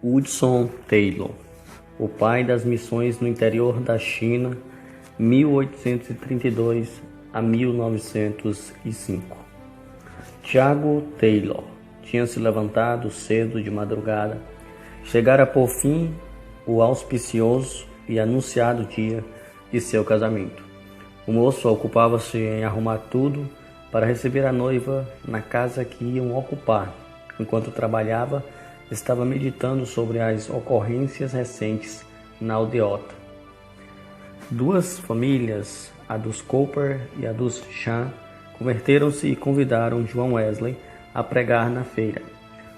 Hudson Taylor, o pai das missões no interior da China, 1832 a 1905. Tiago Taylor tinha se levantado cedo de madrugada, chegara por fim o auspicioso e anunciado dia de seu casamento. O moço ocupava-se em arrumar tudo para receber a noiva na casa que iam ocupar. Enquanto trabalhava, estava meditando sobre as ocorrências recentes na aldeota. Duas famílias, a dos Cooper e a dos Chan, converteram-se e convidaram John Wesley a pregar na feira.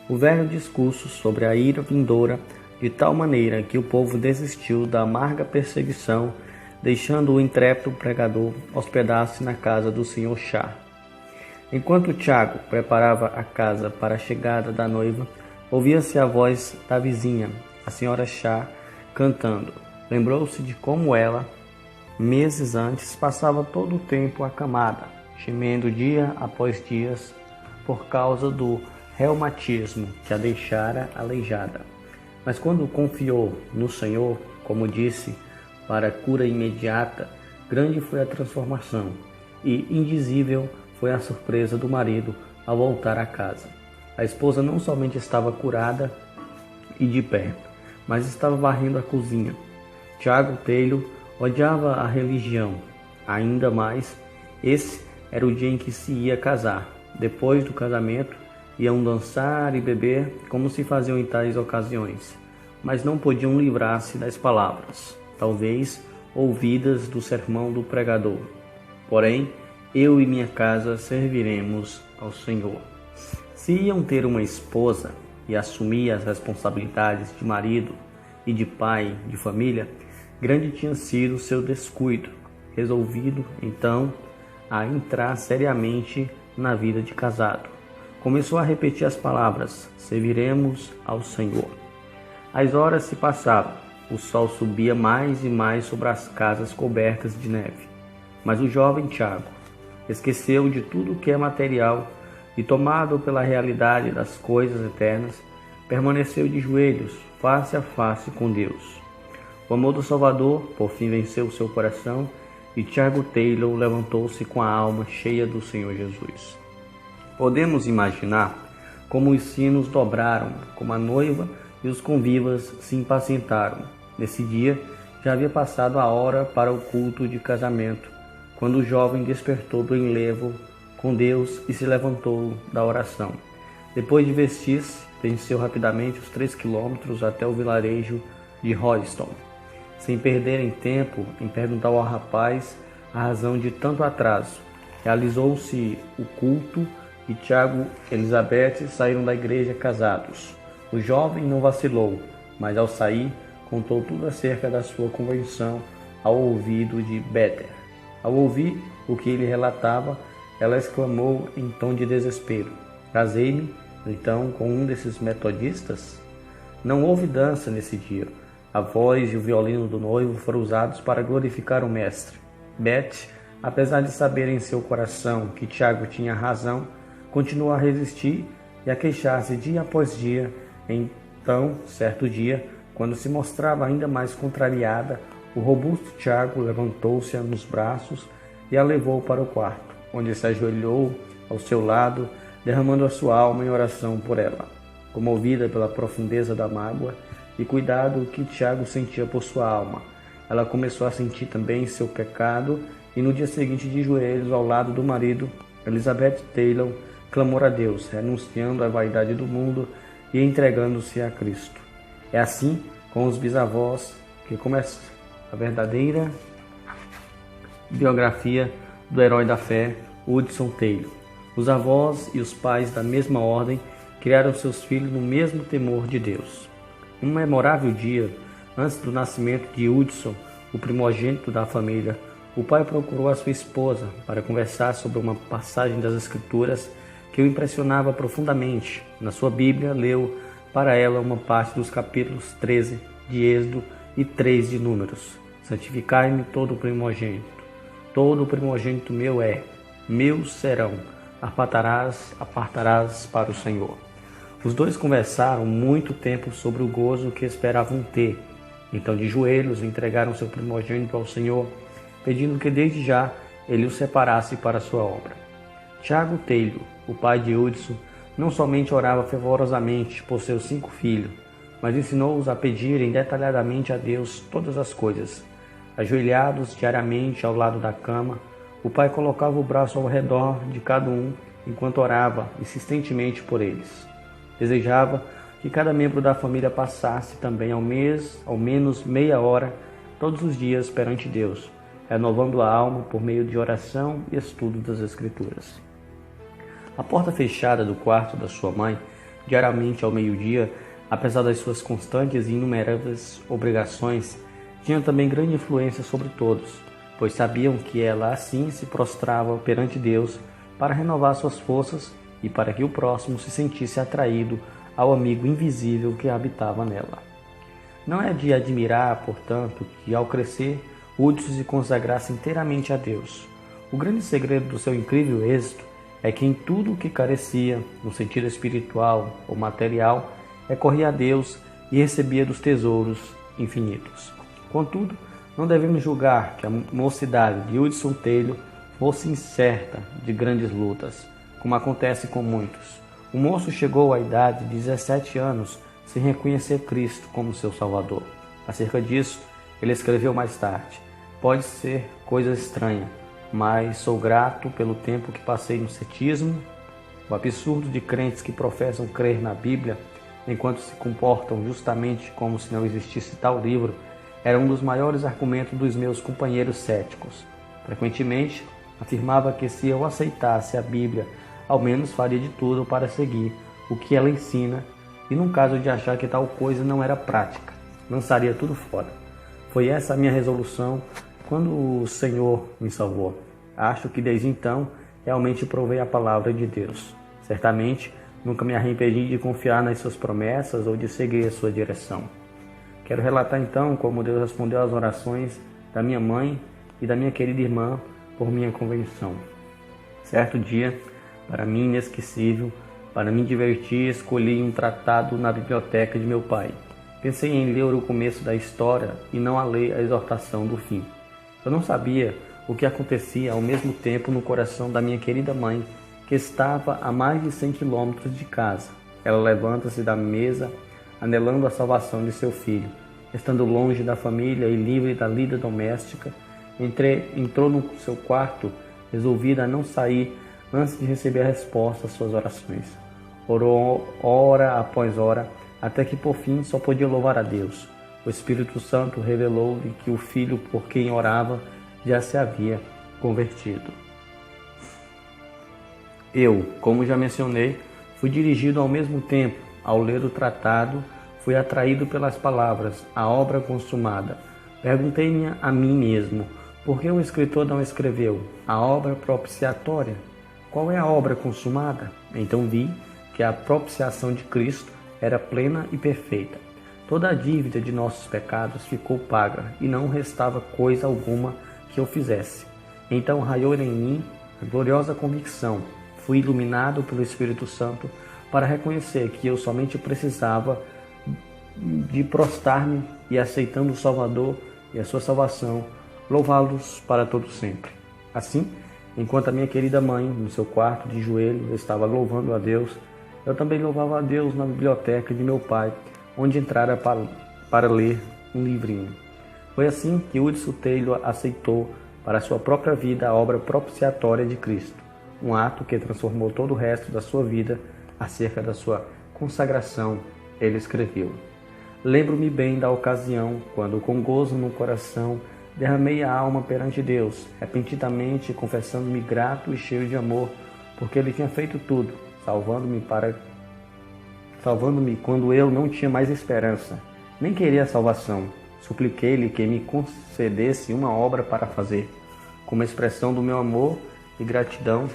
O velho discurso sobre a ira vindoura, de tal maneira que o povo desistiu da amarga perseguição, deixando o intrépido pregador hospedar-se na casa do Sr. Cha. Enquanto Tiago preparava a casa para a chegada da noiva, ouvia-se a voz da vizinha, a Sra. Cha, cantando. Lembrou-se de como ela, meses antes, passava todo o tempo acamada, gemendo dia após dia por causa do reumatismo que a deixara aleijada. Mas quando confiou no Senhor, como disse, para a cura imediata, grande foi a transformação e indizível foi a surpresa do marido ao voltar a casa. A esposa não somente estava curada e de pé, mas estava varrendo a cozinha. Tiago Taylor odiava a religião. Ainda mais, esse era o dia em que se ia casar. Depois do casamento, iam dançar e beber como se faziam em tais ocasiões, mas não podiam livrar-se das palavras, talvez ouvidas do sermão do pregador. Porém, eu e minha casa serviremos ao Senhor. Se iam ter uma esposa e assumir as responsabilidades de marido e de pai de família, grande tinha sido seu descuido, resolvido então a entrar seriamente na vida de casado. Começou a repetir as palavras: serviremos ao Senhor. As horas se passavam, o sol subia mais e mais sobre as casas cobertas de neve. Mas o jovem Tiago esqueceu de tudo que é material e, tomado pela realidade das coisas eternas, permaneceu de joelhos, face a face com Deus. O amor do Salvador, por fim, venceu seu coração e Tiago Taylor levantou-se com a alma cheia do Senhor Jesus. Podemos imaginar como os sinos dobraram, como a noiva e os convivas se impacientaram. Nesse dia, já havia passado a hora para o culto de casamento, quando o jovem despertou do enlevo com Deus e se levantou da oração. Depois de vestir-se, venceu rapidamente os 3 quilômetros até o vilarejo de Royston, sem perderem tempo em perguntar ao rapaz a razão de tanto atraso. Realizou-se o culto e Tiago e Elizabeth saíram da igreja casados. O jovem não vacilou, mas ao sair, contou tudo acerca da sua conversão ao ouvido de Bethel. Ao ouvir o que ele relatava, ela exclamou em tom de desespero: casei-me, então, com um desses metodistas? Não houve dança nesse dia. A voz e o violino do noivo foram usados para glorificar o mestre. Beth, apesar de saber em seu coração que Tiago tinha razão, continuou a resistir e a queixar-se dia após dia. Então, certo dia, quando se mostrava ainda mais contrariada, o robusto Tiago levantou-se nos braços e a levou para o quarto, onde se ajoelhou ao seu lado, derramando a sua alma em oração por ela. Comovida pela profundeza da mágoa e cuidado que Tiago sentia por sua alma, ela começou a sentir também seu pecado e no dia seguinte, de joelhos ao lado do marido, Elizabeth Taylor clamou a Deus, renunciando à vaidade do mundo e entregando-se a Cristo. É assim com os bisavós que começa a verdadeira biografia do herói da fé, Hudson Taylor. Os avós e os pais da mesma ordem criaram seus filhos no mesmo temor de Deus. Um memorável dia, antes do nascimento de Hudson, o primogênito da família, o pai procurou a sua esposa para conversar sobre uma passagem das Escrituras que o impressionava profundamente. Na sua Bíblia, leu para ela uma parte dos capítulos 13 de Êxodo e 3 de Números. Santificai-me todo primogênito. Todo primogênito meu é, meus serão. Apartarás para o Senhor. Os dois conversaram muito tempo sobre o gozo que esperavam ter. Então, de joelhos, entregaram seu primogênito ao Senhor, pedindo que desde já ele o separasse para a sua obra. Tiago Taylor, o pai de Hudson, não somente orava fervorosamente por seus 5 filhos, mas ensinou-os a pedirem detalhadamente a Deus todas as coisas. Ajoelhados diariamente ao lado da cama, o pai colocava o braço ao redor de cada um enquanto orava insistentemente por eles. Desejava que cada membro da família passasse também ao menos meia hora todos os dias perante Deus, renovando a alma por meio de oração e estudo das Escrituras. A porta fechada do quarto da sua mãe, diariamente ao meio-dia, apesar das suas constantes e inumeráveis obrigações, tinha também grande influência sobre todos, pois sabiam que ela assim se prostrava perante Deus para renovar suas forças e para que o próximo se sentisse atraído ao amigo invisível que habitava nela. Não é de admirar, portanto, que ao crescer, Hudson se consagrasse inteiramente a Deus. O grande segredo do seu incrível êxito é que em tudo o que carecia, no sentido espiritual ou material, recorria a Deus e recebia dos tesouros infinitos. Contudo, não devemos julgar que a mocidade de Hudson Taylor fosse incerta de grandes lutas, como acontece com muitos. O moço chegou à idade de 17 anos sem reconhecer Cristo como seu Salvador. Acerca disso, ele escreveu mais tarde: "Pode ser coisa estranha, mas sou grato pelo tempo que passei no ceticismo. O absurdo de crentes que professam crer na Bíblia, enquanto se comportam justamente como se não existisse tal livro, era um dos maiores argumentos dos meus companheiros céticos. Frequentemente, afirmava que se eu aceitasse a Bíblia, ao menos faria de tudo para seguir o que ela ensina, e num caso de achar que tal coisa não era prática, lançaria tudo fora. Foi essa a minha resolução quando o Senhor me salvou. Acho que desde então realmente provei a palavra de Deus. Certamente nunca me arrependi de confiar nas suas promessas ou de seguir a sua direção." Quero relatar então como Deus respondeu às orações da minha mãe e da minha querida irmã por minha conversão. Certo dia, para mim inesquecível, para me divertir, escolhi um tratado na biblioteca de meu pai. Pensei em ler o começo da história e não a ler a exortação do fim. Eu não sabia o que acontecia ao mesmo tempo no coração da minha querida mãe, que estava a mais de 100 quilômetros de casa. Ela levanta-se da mesa, anelando a salvação de seu filho. Estando longe da família e livre da lida doméstica, entrou no seu quarto, resolvida a não sair antes de receber a resposta às suas orações. Orou hora após hora, até que por fim só podia louvar a Deus. O Espírito Santo revelou-lhe que o filho por quem orava já se havia convertido. Eu, como já mencionei, fui dirigido ao mesmo tempo. Ao ler o tratado, fui atraído pelas palavras, a obra consumada. Perguntei-me a mim mesmo, por que o escritor não escreveu a obra propiciatória? Qual é a obra consumada? Então vi que a propiciação de Cristo era plena e perfeita. Toda a dívida de nossos pecados ficou paga e não restava coisa alguma que eu fizesse. Então raiou em mim a gloriosa convicção. Fui iluminado pelo Espírito Santo para reconhecer que eu somente precisava de prostrar-me e, aceitando o Salvador e a sua salvação, louvá-los para todo sempre. Assim, enquanto a minha querida mãe, no seu quarto de joelho, estava louvando a Deus, eu também louvava a Deus na biblioteca de meu pai, onde entrara para ler um livrinho. Foi assim que Hudson Taylor aceitou para a sua própria vida a obra propiciatória de Cristo, um ato que transformou todo o resto da sua vida. Acerca da sua consagração, ele escreveu: "Lembro-me bem da ocasião, quando com gozo no coração derramei a alma perante Deus, repentinamente confessando-me grato e cheio de amor, porque Ele tinha feito tudo, salvando-me quando eu não tinha mais esperança, nem queria a salvação. Supliquei-lhe que me concedesse uma obra para fazer, como expressão do meu amor e gratidão,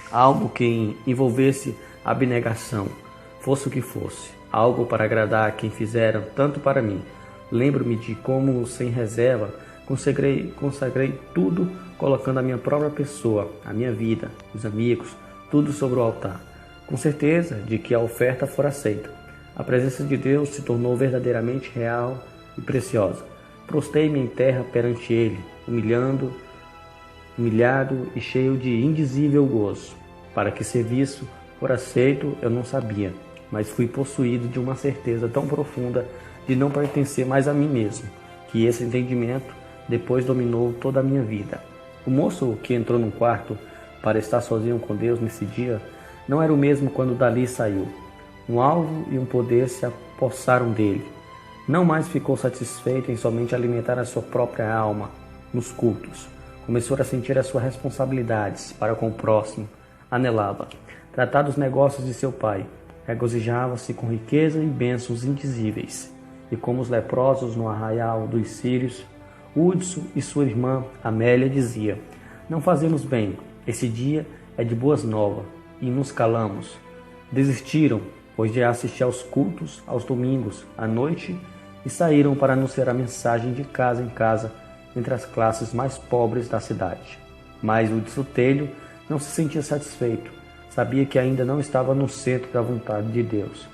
algo que envolvesse abnegação, fosse o que fosse, algo para agradar a quem fizeram tanto para mim. Lembro-me de como, sem reserva, consagrei tudo, colocando a minha própria pessoa, a minha vida, os amigos, tudo sobre o altar. com certeza de que a oferta fora aceita. A presença de Deus se tornou verdadeiramente real e preciosa. Prostei-me em terra perante Ele, humilhado e cheio de indizível gozo. Para que serviço for aceito, eu não sabia, mas fui possuído de uma certeza tão profunda de não pertencer mais a mim mesmo, que esse entendimento depois dominou toda a minha vida. O moço que entrou num quarto para estar sozinho com Deus nesse dia não era o mesmo quando dali saiu. Um alvo e um poder se apossaram dele. Não mais ficou satisfeito em somente alimentar a sua própria alma nos cultos. Começou a sentir as suas responsabilidades para com o próximo. Anelava tratar dos negócios de seu pai. Regozijava-se com riqueza e bênçãos indizíveis. E como os leprosos no arraial dos sírios, Hudson e sua irmã Amélia dizia: não fazemos bem, esse dia é de boas novas, e nos calamos. Desistiram, pois de assistir aos cultos, aos domingos, à noite, e saíram para anunciar a mensagem de casa em casa entre as classes mais pobres da cidade. Mas Hudson Taylor não se sentia satisfeito, sabia que ainda não estava no centro da vontade de Deus.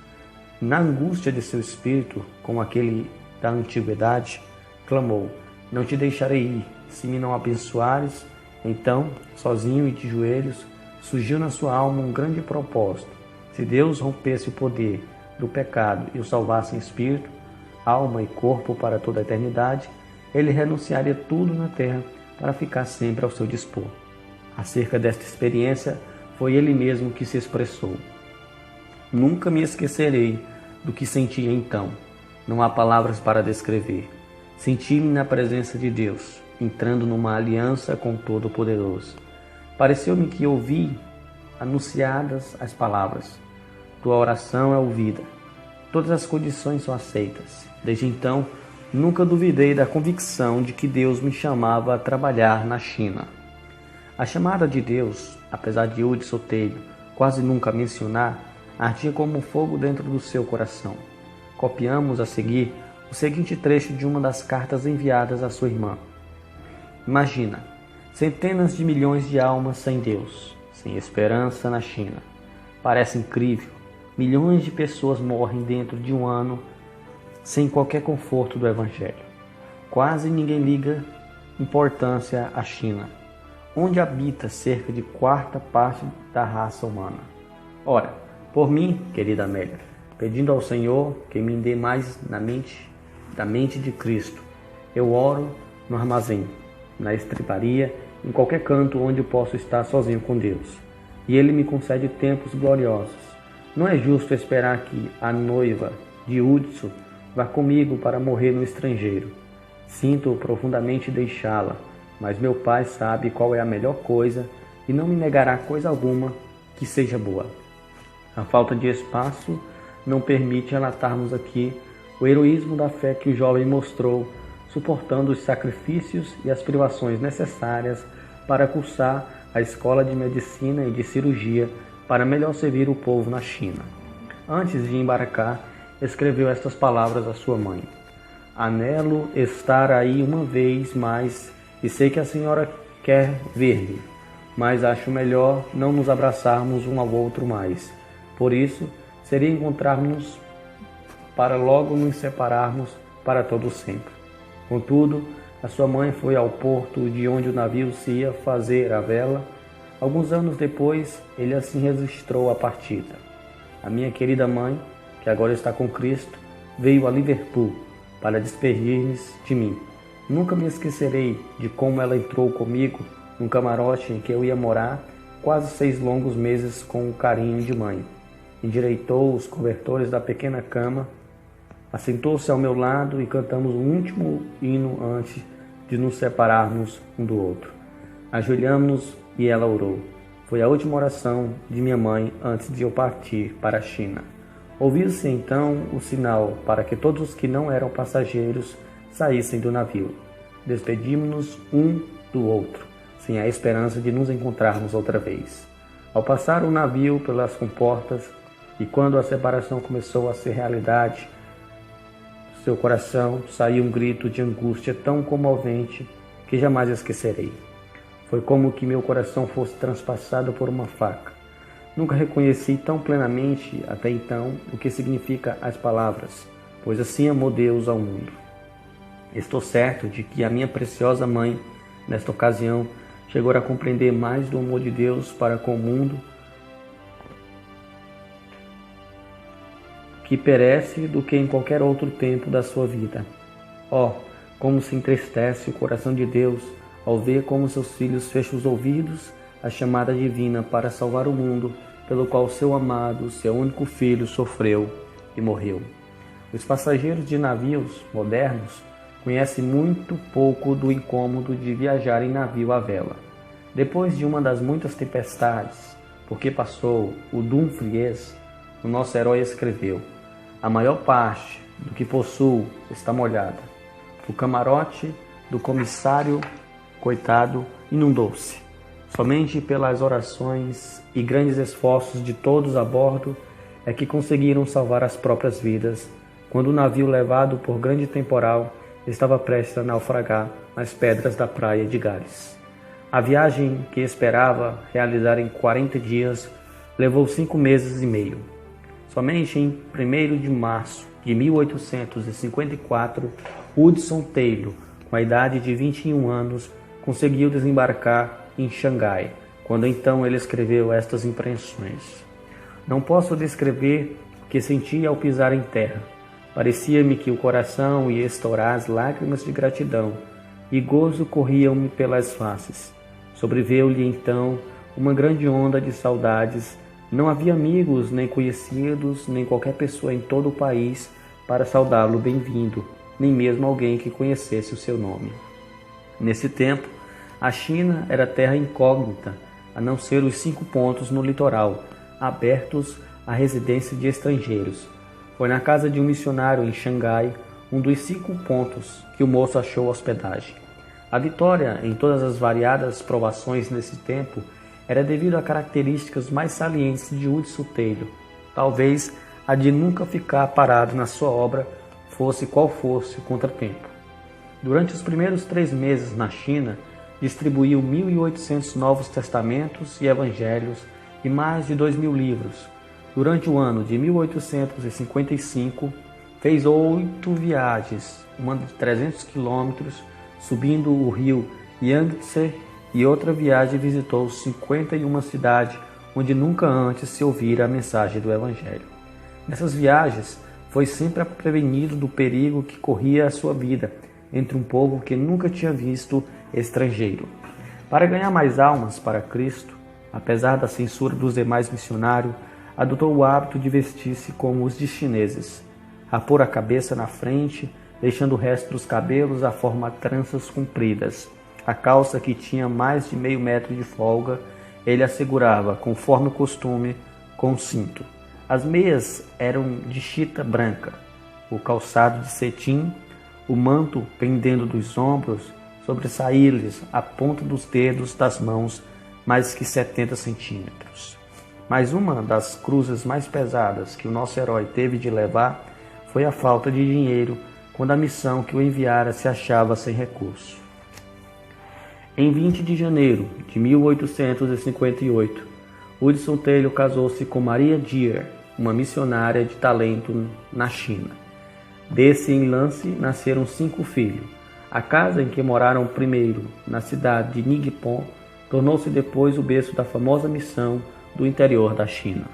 Na angústia de seu espírito, como aquele da antiguidade, clamou: não te deixarei ir, se me não abençoares. Então, sozinho e de joelhos, surgiu na sua alma um grande propósito. Se Deus rompesse o poder do pecado e o salvasse em espírito, alma e corpo para toda a eternidade, ele renunciaria tudo na terra para ficar sempre ao seu dispor. Acerca desta experiência, foi ele mesmo que se expressou: nunca me esquecerei do que senti então. Não há palavras para descrever. Senti-me na presença de Deus, entrando numa aliança com o Todo-Poderoso. Pareceu-me que ouvi anunciadas as palavras: tua oração é ouvida, todas as condições são aceitas. Desde então, nunca duvidei da convicção de que Deus me chamava a trabalhar na China. A chamada de Deus, apesar de Hudson Taylor quase nunca mencionar, ardia como um fogo dentro do seu coração. Copiamos a seguir o seguinte trecho de uma das cartas enviadas à sua irmã. Imagina, centenas de milhões de almas sem Deus, sem esperança na China. Parece incrível. Milhões de pessoas morrem dentro de um ano sem qualquer conforto do Evangelho. Quase ninguém liga importância à China, onde habita cerca de quarta parte da raça humana. Ora, por mim, querida Amélia, pedindo ao Senhor que me dê mais da mente de Cristo, eu oro no armazém, na estriparia, em qualquer canto onde eu posso estar sozinho com Deus. E Ele me concede tempos gloriosos. Não é justo esperar que a noiva de Hudson vá comigo para morrer no estrangeiro. Sinto profundamente deixá-la, mas meu Pai sabe qual é a melhor coisa e não me negará coisa alguma que seja boa. A falta de espaço não permite relatarmos aqui o heroísmo da fé que o jovem mostrou, suportando os sacrifícios e as privações necessárias para cursar a escola de medicina e de cirurgia para melhor servir o povo na China. Antes de embarcar, escreveu estas palavras à sua mãe: anelo estar aí uma vez mais e sei que a senhora quer ver-me, mas acho melhor não nos abraçarmos um ao outro mais. Por isso, seria encontrarmos para logo nos separarmos para todo sempre. Contudo, a sua mãe foi ao porto de onde o navio se ia fazer a vela. Alguns anos depois, ele assim registrou a partida. A minha querida mãe, que agora está com Cristo, veio a Liverpool para despedir-se de mim. Nunca me esquecerei de como ela entrou comigo num camarote em que eu ia morar quase 6 longos meses com o carinho de mãe. Endireitou os cobertores da pequena cama, assentou-se ao meu lado e cantamos um último hino antes de nos separarmos um do outro. Ajoelhamos-nos e ela orou. Foi a última oração de minha mãe antes de eu partir para a China. Ouviu-se então o sinal para que todos os que não eram passageiros saíssem do navio. Despedimos-nos um do outro, sem a esperança de nos encontrarmos outra vez. Ao passar o navio pelas comportas e quando a separação começou a ser realidade, do seu coração saiu um grito de angústia tão comovente que jamais esquecerei. Foi como que meu coração fosse transpassado por uma faca. Nunca reconheci tão plenamente até então o que significa as palavras, pois assim amou Deus ao mundo. Estou certo de que a minha preciosa mãe, nesta ocasião, chegou a compreender mais do amor de Deus para com o mundo que perece do que em qualquer outro tempo da sua vida. Oh, como se entristece o coração de Deus ao ver como seus filhos fecham os ouvidos à chamada divina para salvar o mundo, pelo qual seu amado, seu único filho, sofreu e morreu. Os passageiros de navios modernos conhecem muito pouco do incômodo de viajar em navio à vela. Depois de uma das muitas tempestades, porque passou o Dumfries, o nosso herói escreveu: a maior parte do que possuo está molhada. O camarote do comissário, coitado, inundou-se. Somente pelas orações e grandes esforços de todos a bordo é que conseguiram salvar as próprias vidas, quando o navio, levado por grande temporal, estava prestes a naufragar nas pedras da praia de Gales. A viagem, que esperava realizar em 40 dias, levou 5 meses e meio. Somente em 1º de março de 1854, Hudson Taylor, com a idade de 21 anos, conseguiu desembarcar em Xangai, quando então ele escreveu estas impressões. Não posso descrever o que senti ao pisar em terra. Parecia-me que o coração ia estourar as lágrimas de gratidão, e gozo corriam-me pelas faces. Sobreveio-lhe então uma grande onda de saudades. Não havia amigos, nem conhecidos, nem qualquer pessoa em todo o país para saudá-lo bem-vindo, nem mesmo alguém que conhecesse o seu nome. Nesse tempo, a China era terra incógnita, a não ser os 5 pontos no litoral, abertos à residência de estrangeiros. Foi na casa de um missionário em Xangai, um dos 5 pontos, que o moço achou hospedagem. A vitória em todas as variadas provações nesse tempo era devido a características mais salientes de Hudson Taylor. Talvez a de nunca ficar parado na sua obra, fosse qual fosse o contratempo. Durante os primeiros 3 meses na China, distribuiu 1.800 Novos Testamentos e Evangelhos e mais de 2.000 livros. Durante o ano de 1855, fez 8 viagens, uma de 300 quilômetros, subindo o rio Yangtze, e outra viagem visitou 51 cidades onde nunca antes se ouvira a mensagem do Evangelho. Nessas viagens, foi sempre prevenido do perigo que corria a sua vida entre um povo que nunca tinha visto estrangeiro. Para ganhar mais almas para Cristo, apesar da censura dos demais missionários, adotou o hábito de vestir-se como os de chineses, rapor a cabeça na frente, deixando o resto dos cabelos a formar tranças compridas. A calça, que tinha mais de meio metro de folga, ele assegurava, conforme o costume, com cinto. As meias eram de chita branca, o calçado de cetim, o manto pendendo dos ombros, sobressaía-lhes a ponta dos dedos das mãos mais que 70 centímetros. Mas uma das cruzes mais pesadas que o nosso herói teve de levar foi a falta de dinheiro, quando a missão que o enviara se achava sem recurso. Em 20 de janeiro de 1858, Hudson Taylor casou-se com Maria Dear, uma missionária de talento na China. Desse enlace nasceram 5 filhos. A casa em que moraram primeiro, na cidade de Ningpo, tornou-se depois o berço da famosa missão do interior da China.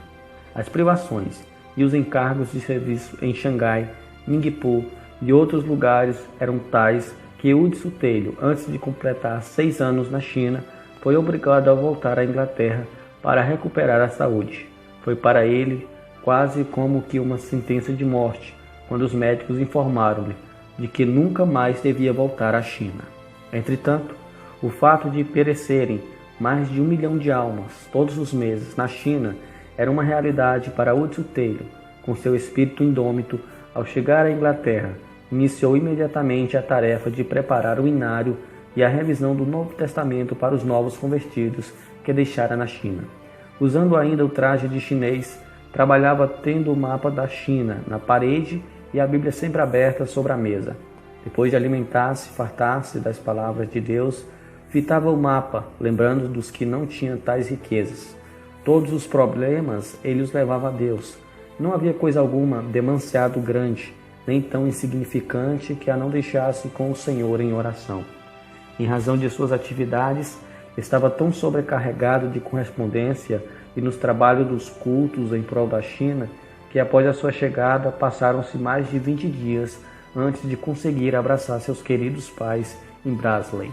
As privações e os encargos de serviço em Xangai, Ningpo e outros lugares eram tais que Hudson Taylor, antes de completar 6 anos na China, foi obrigado a voltar à Inglaterra para recuperar a saúde. Foi para ele quase como que uma sentença de morte, quando os médicos informaram-lhe de que nunca mais devia voltar à China. Entretanto, o fato de perecerem mais de 1 milhão de almas todos os meses na China era uma realidade para Hudson Taylor. Com seu espírito indômito, ao chegar à Inglaterra, iniciou imediatamente a tarefa de preparar o inário e a revisão do Novo Testamento para os novos convertidos que deixara na China. Usando ainda o traje de chinês, trabalhava tendo o mapa da China na parede e a Bíblia sempre aberta sobre a mesa. Depois de alimentar-se e fartar-se das palavras de Deus, fitava o mapa, lembrando dos que não tinham tais riquezas. Todos os problemas ele os levava a Deus. Não havia coisa alguma demasiado grande, nem tão insignificante que a não deixasse com o Senhor em oração. Em razão de suas atividades, estava tão sobrecarregado de correspondência e nos trabalhos dos cultos em prol da China, que após a sua chegada passaram-se mais de 20 dias antes de conseguir abraçar seus queridos pais em Brasley.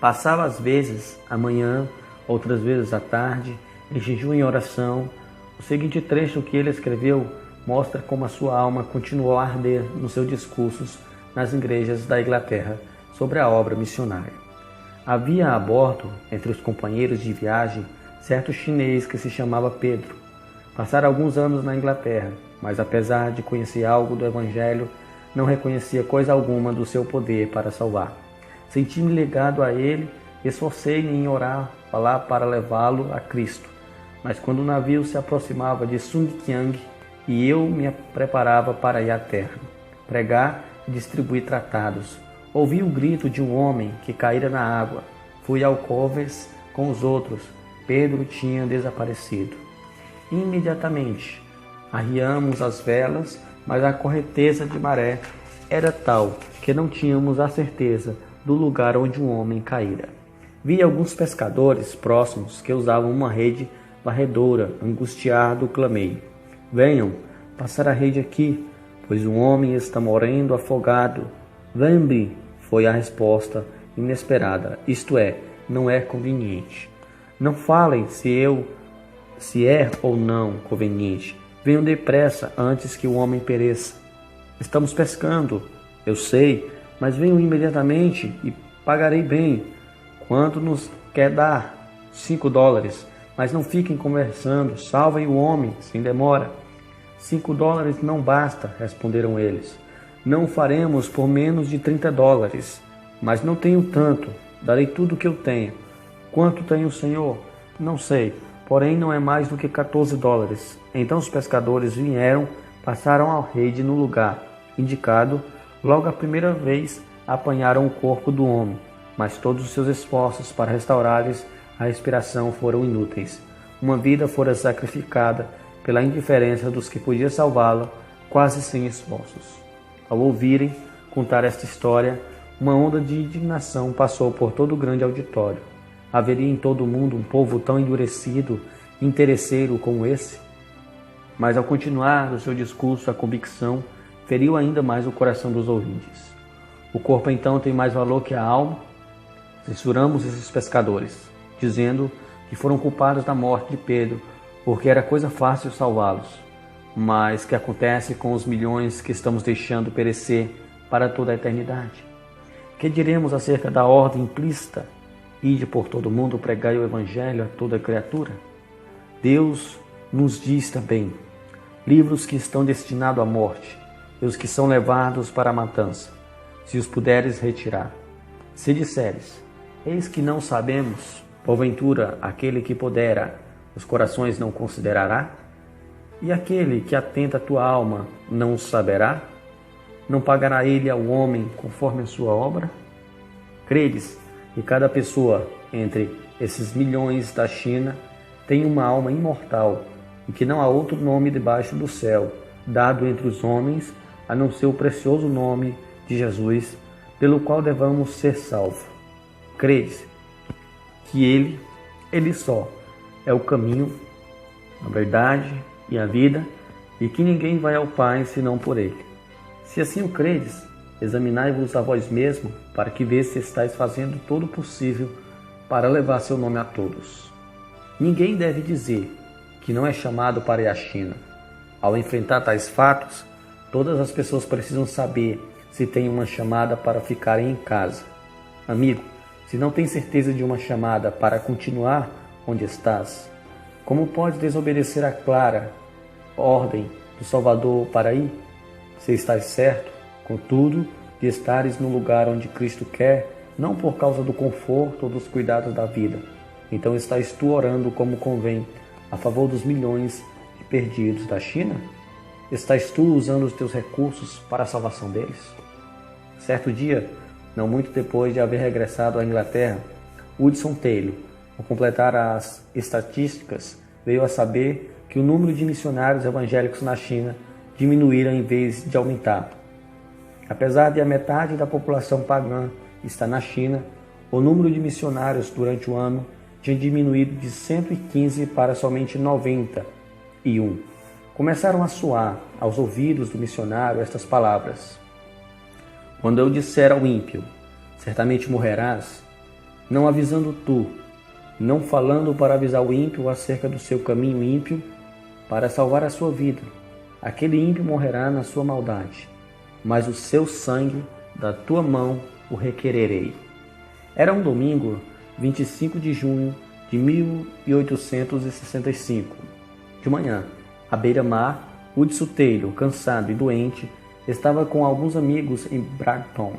Passava às vezes a manhã, outras vezes à tarde, em jejum e oração. O seguinte trecho que ele escreveu mostra como a sua alma continuou a arder nos seus discursos nas igrejas da Inglaterra sobre a obra missionária. Havia a bordo, entre os companheiros de viagem, certo chinês que se chamava Pedro. Passara alguns anos na Inglaterra, mas apesar de conhecer algo do Evangelho, não reconhecia coisa alguma do seu poder para salvar. Senti-me ligado a ele, esforcei-me em orar, falar para levá-lo a Cristo. Mas quando o navio se aproximava de Sungkyang e eu me preparava para ir à terra, pregar e distribuir tratados, ouvi o grito de um homem que caíra na água. Fui ao covers com os outros. Pedro tinha desaparecido. Imediatamente arriamos as velas, mas a correnteza de maré era tal que não tínhamos a certeza do lugar onde o homem caíra. Vi alguns pescadores próximos que usavam uma rede varredora. Angustiado, clamei: venham passar a rede aqui, pois um homem está morrendo afogado. Lembre, foi a resposta inesperada, isto é, não é conveniente. Não falem se é ou não conveniente. Venham depressa antes que o homem pereça. Estamos pescando, eu sei, mas venham imediatamente e pagarei bem. Quanto nos quer dar? $5. Mas não fiquem conversando, salvem o homem, sem demora. $5 não basta, responderam eles. Não o faremos por menos de $30. Mas não tenho tanto, darei tudo o que eu tenho. Quanto tem o Senhor? Não sei, porém não é mais do que $14. Então os pescadores vieram, passaram a rede no lugar indicado. Logo a primeira vez apanharam o corpo do homem, mas todos os seus esforços para restaurar-lhes a respiração foram inúteis. Uma vida fora sacrificada pela indiferença dos que podiam salvá-la, quase sem esforços. Ao ouvirem contar esta história, uma onda de indignação passou por todo o grande auditório. Haveria em todo o mundo um povo tão endurecido e interesseiro como esse? Mas ao continuar o seu discurso, a convicção feriu ainda mais o coração dos ouvintes. O corpo então tem mais valor que a alma? Censuramos esses pescadores, dizendo que foram culpados da morte de Pedro, porque era coisa fácil salvá-los. Mas que acontece com os milhões que estamos deixando perecer para toda a eternidade? Que diremos acerca da ordem implícita? Ide por todo o mundo pregai o Evangelho a toda criatura? Deus nos diz também: livros que estão destinados à morte, e os que são levados para a matança, se os puderes retirar. Se disseres: eis que não sabemos, porventura aquele que pudera, os corações não considerará? E aquele que atenta a tua alma não o saberá? Não pagará ele ao homem conforme a sua obra? Credes que cada pessoa entre esses milhões da China tem uma alma imortal e que não há outro nome debaixo do céu dado entre os homens a não ser o precioso nome de Jesus, pelo qual devamos ser salvos? Credes que Ele só é o caminho, a verdade e a vida, e que ninguém vai ao Pai senão por Ele. Se assim o credes, examinai-vos a vós mesmo, para que vês se estáis fazendo todo o possível para levar seu nome a todos. Ninguém deve dizer que não é chamado para ir à China. Ao enfrentar tais fatos, todas as pessoas precisam saber se tem uma chamada para ficarem em casa. Amigo, se não tem certeza de uma chamada para continuar onde estás, como pode desobedecer a clara ordem do Salvador para ir? Se estás certo, contudo, de estares no lugar onde Cristo quer, não por causa do conforto ou dos cuidados da vida, então estás tu orando como convém, a favor dos milhões de perdidos da China? Estás tu usando os teus recursos para a salvação deles? Certo dia, não muito depois de haver regressado à Inglaterra, Hudson Taylor, Ao completar as estatísticas, veio a saber que o número de missionários evangélicos na China diminuíra em vez de aumentar. Apesar de a metade da população pagã estar na China, o número de missionários durante o ano tinha diminuído de 115 para somente 91. Começaram a soar aos ouvidos do missionário estas palavras: quando eu disser ao ímpio, certamente morrerás, não avisando tu, não falando para avisar o ímpio acerca do seu caminho ímpio, para salvar a sua vida, aquele ímpio morrerá na sua maldade, mas o seu sangue da tua mão o requererei. Era um domingo, 25 de junho de 1865. De manhã, à beira-mar, Hudson Taylor, cansado e doente, estava com alguns amigos em Brighton,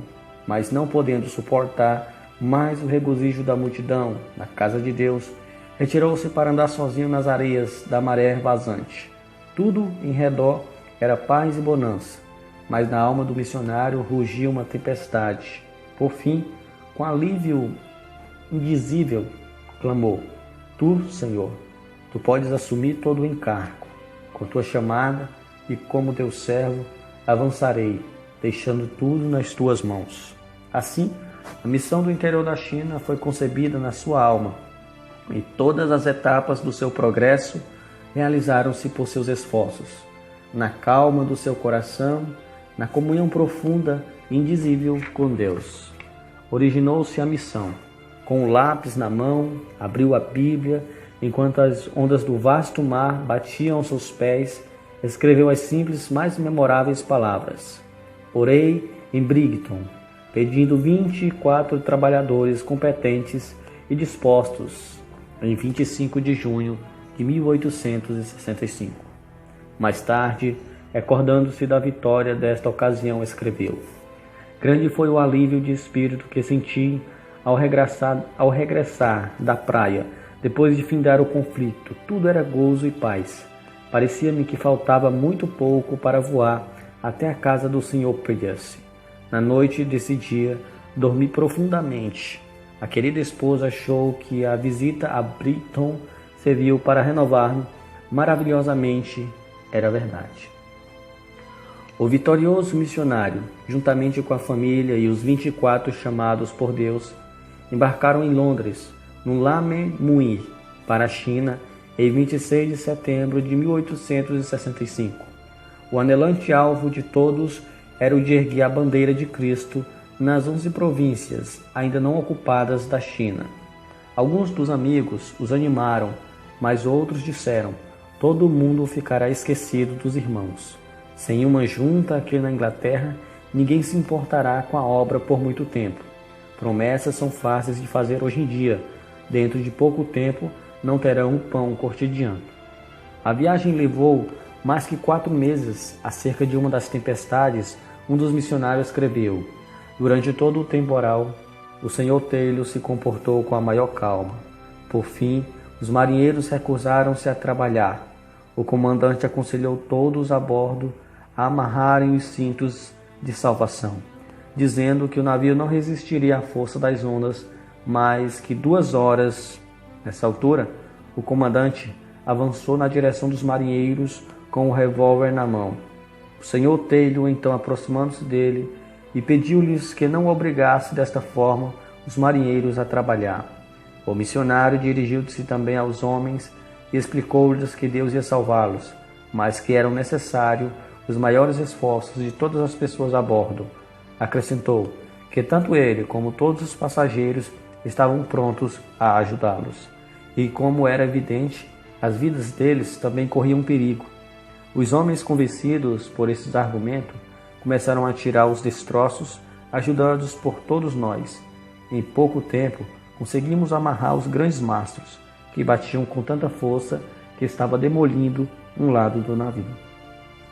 mas não podendo suportar mais o regozijo da multidão na casa de Deus, retirou-se para andar sozinho nas areias da maré vazante. Tudo em redor era paz e bonança, mas na alma do missionário rugia uma tempestade. Por fim, com alívio indizível, clamou: Tu, Senhor, Tu podes assumir todo o encargo. Com Tua chamada e como Teu servo, avançarei, deixando tudo nas Tuas mãos. Assim, a missão do interior da China foi concebida na sua alma, e todas as etapas do seu progresso realizaram-se por seus esforços, na calma do seu coração, na comunhão profunda e indizível com Deus. Originou-se a missão. Com o lápis na mão, abriu a Bíblia, enquanto as ondas do vasto mar batiam aos seus pés, escreveu as simples, mais memoráveis palavras: Orei em Brighton, pedindo 24 trabalhadores competentes e dispostos, em 25 de junho de 1865. Mais tarde, recordando-se da vitória desta ocasião, escreveu: Grande foi o alívio de espírito que senti ao regressar da praia, depois de findar o conflito. Tudo era gozo e paz. Parecia-me que faltava muito pouco para voar até a casa do Sr. Pierce. Na noite desse dia, dormi profundamente. A querida esposa achou que a visita a Brighton serviu para renovar-me maravilhosamente. Era verdade. O vitorioso missionário, juntamente com a família e os 24 chamados por Deus, embarcaram em Londres, no Lame Muir, para a China, em 26 de setembro de 1865. O anelante alvo de todos era o de erguer a bandeira de Cristo nas 11 províncias ainda não ocupadas da China. Alguns dos amigos os animaram, mas outros disseram: todo mundo ficará esquecido dos irmãos. Sem uma junta aqui na Inglaterra, ninguém se importará com a obra por muito tempo. Promessas são fáceis de fazer hoje em dia. Dentro de pouco tempo, não terão o pão cotidiano. A viagem levou mais que 4 meses. Acerca de uma das tempestades, um dos missionários escreveu: durante todo o temporal, o Sr. Taylor se comportou com a maior calma. Por fim, os marinheiros recusaram-se a trabalhar. O comandante aconselhou todos a bordo a amarrarem os cintos de salvação, dizendo que o navio não resistiria à força das ondas mais que 2 horas. Nessa altura, o comandante avançou na direção dos marinheiros com o revólver na mão. O Sr. Taylor, então, aproximando-se dele, e pediu-lhes que não obrigasse desta forma os marinheiros a trabalhar. O missionário dirigiu-se também aos homens e explicou-lhes que Deus ia salvá-los, mas que eram necessários os maiores esforços de todas as pessoas a bordo. Acrescentou que tanto ele como todos os passageiros estavam prontos a ajudá-los. E como era evidente, as vidas deles também corriam perigo. Os homens, convencidos por esses argumentos, começaram a tirar os destroços, ajudados por todos nós. Em pouco tempo, conseguimos amarrar os grandes mastros, que batiam com tanta força que estava demolindo um lado do navio.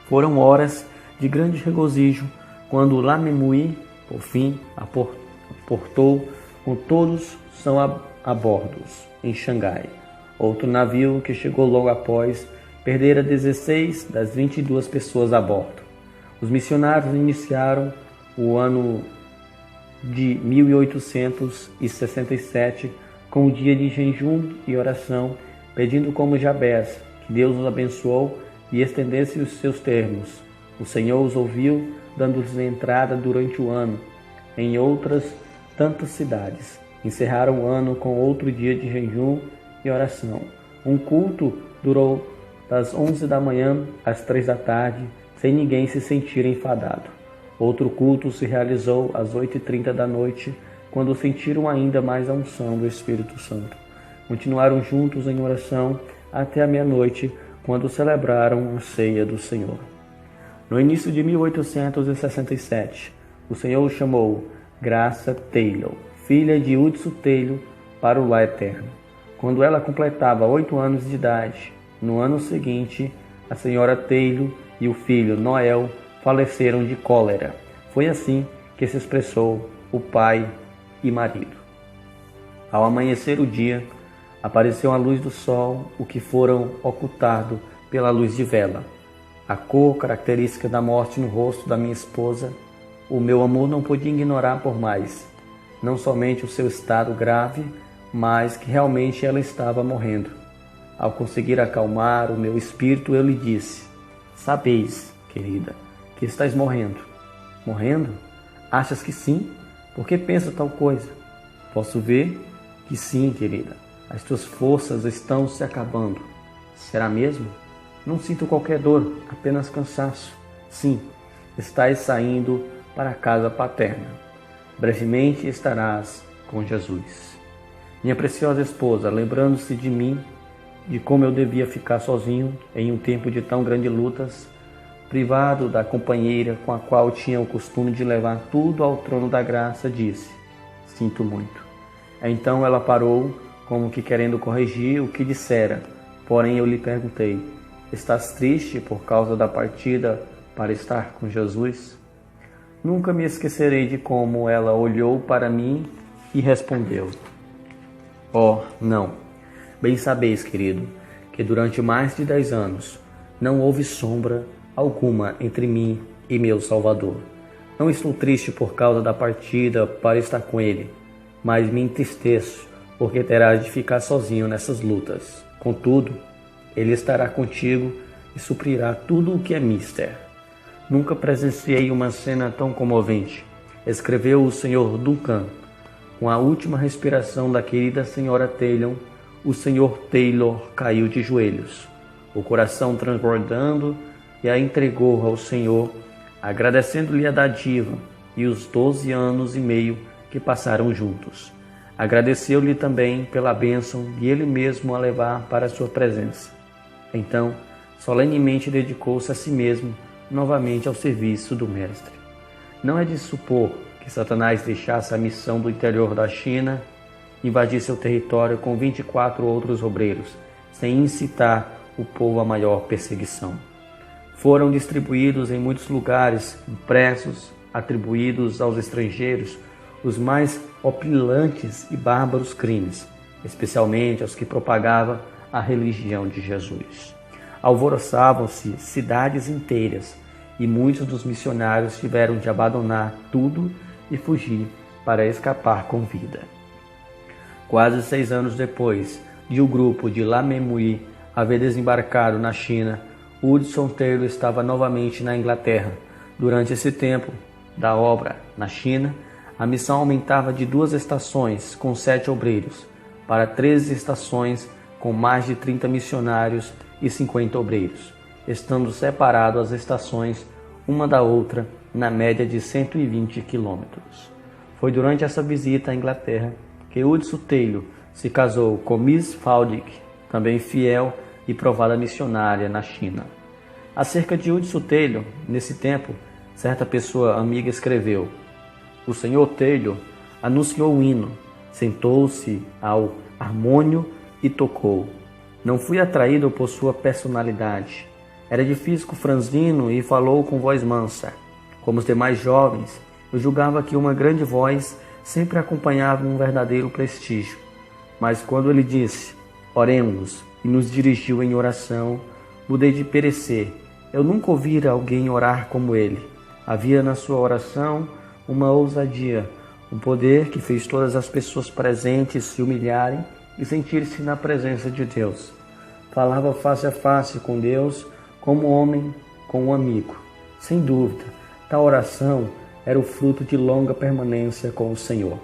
Foram horas de grande regozijo quando o Lame Muir, por fim, aportou com todos são a bordo em Xangai. Outro navio que chegou logo após perdera 16 das 22 pessoas a bordo. Os missionários iniciaram o ano de 1867 com o dia de jejum e oração, pedindo como Jabez, que Deus os abençoou e estendesse os seus termos. O Senhor os ouviu, dando-lhes entrada durante o ano, em outras tantas cidades. Encerraram o ano com outro dia de jejum e oração. Um culto durou das 11 da manhã às 3 da tarde, sem ninguém se sentir enfadado. Outro culto se realizou às 8h30 da noite, quando sentiram ainda mais a unção do Espírito Santo. Continuaram juntos em oração até a meia-noite, quando celebraram a ceia do Senhor. No início de 1867, o Senhor chamou Graça Taylor, filha de Hudson Taylor, para o lar eterno. Quando ela completava 8 anos de idade, no ano seguinte, a senhora Taylor e o filho Noel faleceram de cólera. Foi assim que se expressou o pai e marido. Ao amanhecer o dia, apareceu a luz do sol, o que foram ocultado pela luz de vela. A cor característica da morte no rosto da minha esposa, o meu amor não podia ignorar por mais, não somente o seu estado grave, mas que realmente ela estava morrendo. Ao conseguir acalmar o meu espírito, eu lhe disse: sabeis, querida, que estás morrendo. Morrendo? Achas que sim? Por que pensa tal coisa? Posso ver que sim, querida. As tuas forças estão se acabando. Será mesmo? Não sinto qualquer dor, apenas cansaço. Sim, estás saindo para a casa paterna. Brevemente estarás com Jesus. Minha preciosa esposa, lembrando-se de mim, de como eu devia ficar sozinho em um tempo de tão grandes lutas, privado da companheira com a qual tinha o costume de levar tudo ao trono da graça, disse: sinto muito. Então ela parou, como que querendo corrigir o que dissera, porém eu lhe perguntei: estás triste por causa da partida para estar com Jesus? Nunca me esquecerei de como ela olhou para mim e respondeu: oh, não. Bem sabeis, querido, que durante mais de 10 anos não houve sombra alguma entre mim e meu Salvador. Não estou triste por causa da partida para estar com Ele, mas me entristeço porque terás de ficar sozinho nessas lutas. Contudo, Ele estará contigo e suprirá tudo o que é mister. Nunca presenciei uma cena tão comovente, escreveu o Sr. Duncan. Com a última respiração da querida Sra. Taylor, o Sr. Taylor caiu de joelhos, o coração transbordando, e a entregou ao Senhor, agradecendo-lhe a dádiva e os 12 anos e meio que passaram juntos. Agradeceu-lhe também pela bênção de ele mesmo a levar para a sua presença. Então, solenemente dedicou-se a si mesmo novamente ao serviço do Mestre. Não é de supor que Satanás deixasse a missão do interior da China, invadir seu território com 24 outros obreiros, sem incitar o povo a maior perseguição. Foram distribuídos em muitos lugares, impressos, atribuídos aos estrangeiros, os mais opilantes e bárbaros crimes, especialmente aos que propagavam a religião de Jesus. Alvoroçavam-se cidades inteiras, e muitos dos missionários tiveram de abandonar tudo e fugir para escapar com vida. Quase 6 anos depois de o grupo de Lamemui haver desembarcado na China, Hudson Taylor estava novamente na Inglaterra. Durante esse tempo da obra na China, a missão aumentava de 2 estações com 7 obreiros para 13 estações com mais de 30 missionários e 50 obreiros, estando separadas as estações uma da outra na média de 120 quilômetros. Foi durante essa visita à Inglaterra que Hudson Taylor se casou com Miss Faudick, também fiel e provada missionária na China. Acerca de Hudson Taylor, nesse tempo, certa pessoa amiga escreveu: o Sr. Taylor anunciou o hino, sentou-se ao harmônio e tocou. Não fui atraído por sua personalidade. Era de físico franzino e falou com voz mansa. Como os demais jovens, eu julgava que uma grande voz sempre acompanhava um verdadeiro prestígio. Mas quando ele disse: oremos, e nos dirigiu em oração, mudei de parecer. Eu nunca ouvira alguém orar como ele. Havia na sua oração uma ousadia, um poder que fez todas as pessoas presentes se humilharem e sentir-se na presença de Deus. Falava face a face com Deus, como homem com um amigo. Sem dúvida, tal oração era o fruto de longa permanência com o Senhor.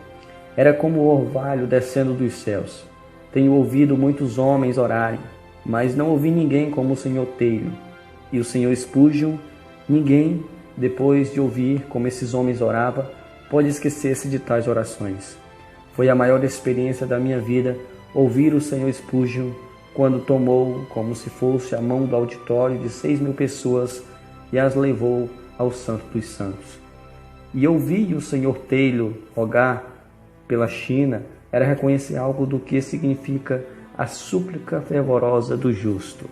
Era como o orvalho descendo dos céus. Tenho ouvido muitos homens orarem, mas não ouvi ninguém como o Sr. Taylor. E o Sr. Spurgeon, ninguém, depois de ouvir como esses homens oravam, pode esquecer-se de tais orações. Foi a maior experiência da minha vida ouvir o Sr. Spurgeon quando tomou, como se fosse a mão do auditório de 6.000 pessoas e as levou ao Santo dos Santos. E ouvir o Sr. Taylor rogar pela China era reconhecer algo do que significa a súplica fervorosa do justo.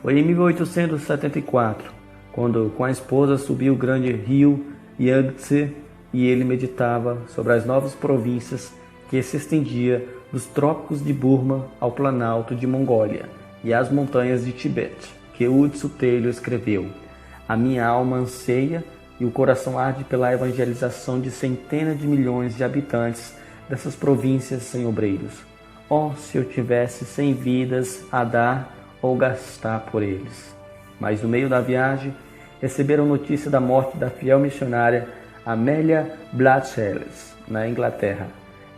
Foi em 1874, quando com a esposa subiu o grande rio Yangtze e ele meditava sobre as novas províncias que se estendia dos trópicos de Burma ao planalto de Mongólia e às montanhas de Tibete, que U-Tzu Taylor escreveu: "A minha alma anseia e o coração arde pela evangelização de centenas de milhões de habitantes dessas províncias sem obreiros. Oh, se eu tivesse 100 vidas a dar ou gastar por eles." Mas no meio da viagem, receberam notícia da morte da fiel missionária Amelia Blatchellis, na Inglaterra.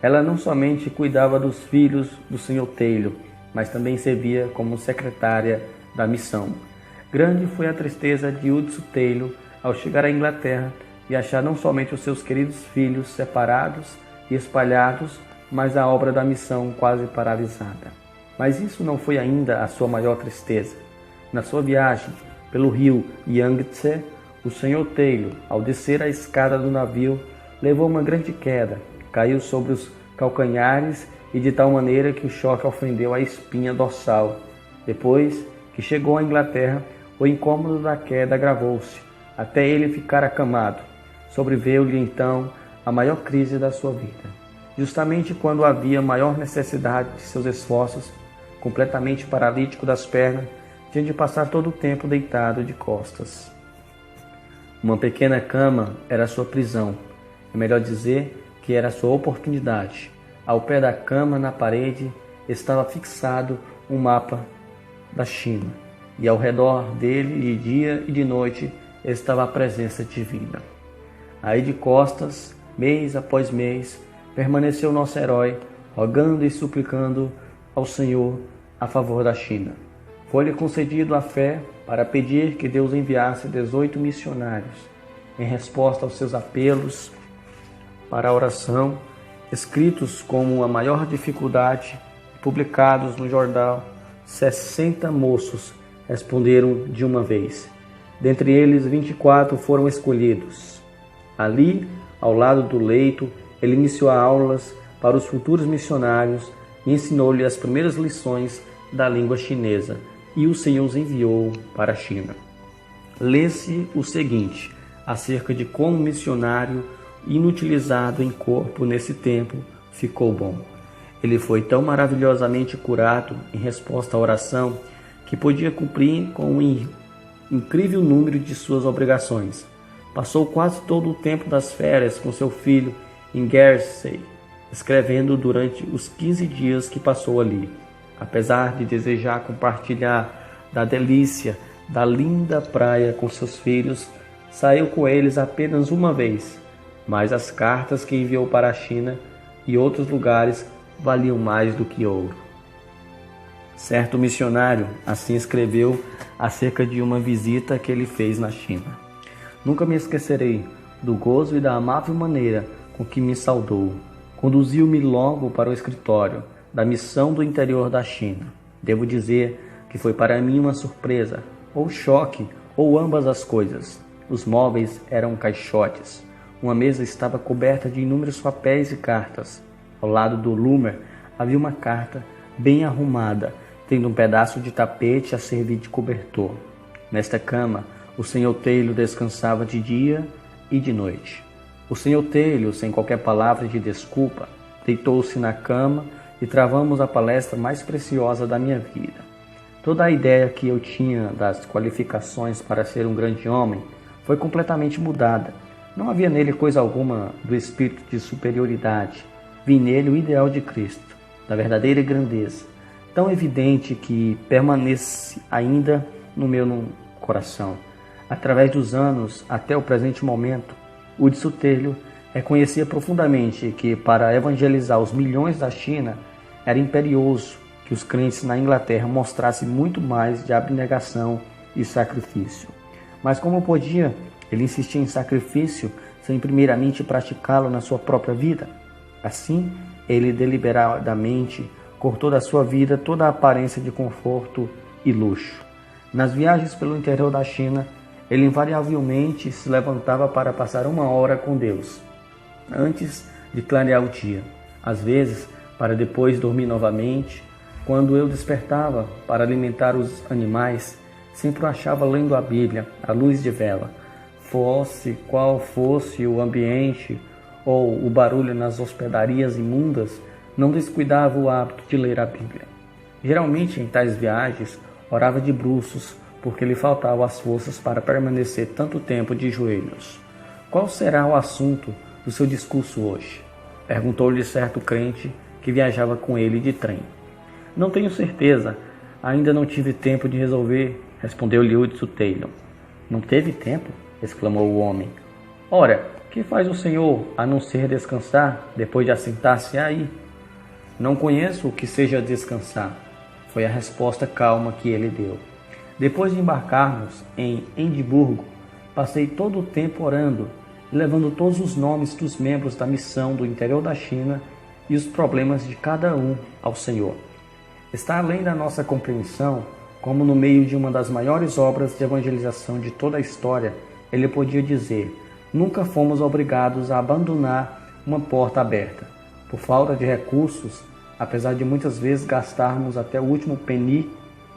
Ela não somente cuidava dos filhos do Sr. Taylor, mas também servia como secretária da missão. Grande foi a tristeza de U-Tzu Taylor ao chegar à Inglaterra e achar não somente os seus queridos filhos separados e espalhados, mas a obra da missão quase paralisada. Mas isso não foi ainda a sua maior tristeza. Na sua viagem pelo rio Yangtze, o Sr. Taylor, ao descer a escada do navio, levou uma grande queda, caiu sobre os calcanhares e de tal maneira que o choque ofendeu a espinha dorsal. Depois que chegou à Inglaterra, o incômodo da queda agravou-se, até ele ficar acamado. Sobreveio-lhe então a maior crise da sua vida. Justamente quando havia maior necessidade de seus esforços, completamente paralítico das pernas, tinha de passar todo o tempo deitado de costas. Uma pequena cama era sua prisão, é melhor dizer que era sua oportunidade. Ao pé da cama, na parede, estava fixado um mapa da China, e ao redor dele, de dia e de noite, estava a presença divina. Aí de costas, mês após mês, permaneceu nosso herói, rogando e suplicando ao Senhor a favor da China. Foi-lhe concedido a fé para pedir que Deus enviasse 18 missionários, em resposta aos seus apelos para a oração, escritos como a maior dificuldade, publicados no jornal. 60 moços responderam de uma vez. Dentre eles, 24 foram escolhidos. Ali, ao lado do leito, ele iniciou aulas para os futuros missionários e ensinou-lhe as primeiras lições da língua chinesa, e o Senhor os enviou para a China. Lê-se o seguinte, acerca de como o missionário, inutilizado em corpo nesse tempo, ficou bom. Ele foi tão maravilhosamente curado em resposta à oração que podia cumprir com um incrível número de suas obrigações. Passou quase todo o tempo das férias com seu filho em Guernsey, escrevendo durante os 15 dias que passou ali. Apesar de desejar compartilhar da delícia da linda praia com seus filhos, saiu com eles apenas uma vez, mas as cartas que enviou para a China e outros lugares valiam mais do que ouro. Certo missionário assim escreveu acerca de uma visita que ele fez na China: "Nunca me esquecerei do gozo e da amável maneira com que me saudou. Conduziu-me logo para o escritório da missão do interior da China. Devo dizer que foi para mim uma surpresa, ou choque, ou ambas as coisas. Os móveis eram caixotes. Uma mesa estava coberta de inúmeros papéis e cartas. Ao lado do lumer havia uma carta bem arrumada, tendo um pedaço de tapete a servir de cobertor. Nesta cama, o Sr. Taylor descansava de dia e de noite. O Sr. Taylor, sem qualquer palavra de desculpa, deitou-se na cama e travamos a palestra mais preciosa da minha vida. Toda a ideia que eu tinha das qualificações para ser um grande homem foi completamente mudada. Não havia nele coisa alguma do espírito de superioridade. Vi nele o ideal de Cristo, da verdadeira grandeza, tão evidente que permanece ainda no meu coração. Através dos anos, até o presente momento, Hudson Taylor reconhecia profundamente que, para evangelizar os milhões da China, era imperioso que os crentes na Inglaterra mostrassem muito mais de abnegação e sacrifício. Mas como podia ele insistir em sacrifício sem primeiramente praticá-lo na sua própria vida? Assim, ele deliberadamente cortou da sua vida toda a aparência de conforto e luxo. Nas viagens pelo interior da China, ele invariavelmente se levantava para passar 1 hora com Deus, antes de clarear o dia. Às vezes, para depois dormir novamente. Quando eu despertava para alimentar os animais, sempre o achava lendo a Bíblia à luz de vela. Fosse qual fosse o ambiente ou o barulho nas hospedarias imundas, não descuidava o hábito de ler a Bíblia. Geralmente, em tais viagens, orava de bruços, porque lhe faltavam as forças para permanecer tanto tempo de joelhos. Qual será o assunto do seu discurso hoje? Perguntou-lhe certo crente que viajava com ele de trem. Não tenho certeza, ainda não tive tempo de resolver, respondeu-lhe Hudson Taylor. Não teve tempo? Exclamou o homem. Ora, que faz o senhor a não ser descansar depois de assentar-se aí? Não conheço o que seja descansar, foi a resposta calma que ele deu. Depois de embarcarmos em Edimburgo, passei todo o tempo orando e levando todos os nomes dos membros da missão do interior da China e os problemas de cada um ao Senhor. Está além da nossa compreensão, como no meio de uma das maiores obras de evangelização de toda a história, ele podia dizer: nunca fomos obrigados a abandonar uma porta aberta. Por falta de recursos, apesar de muitas vezes gastarmos até o último penny,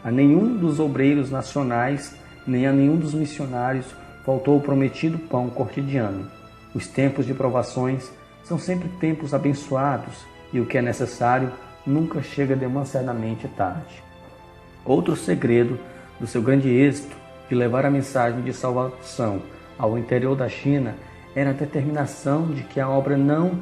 a nenhum dos obreiros nacionais, nem a nenhum dos missionários faltou o prometido pão cotidiano. Os tempos de provações são sempre tempos abençoados e o que é necessário nunca chega demasiadamente tarde. Outro segredo do seu grande êxito de levar a mensagem de salvação ao interior da China era a determinação de que a obra não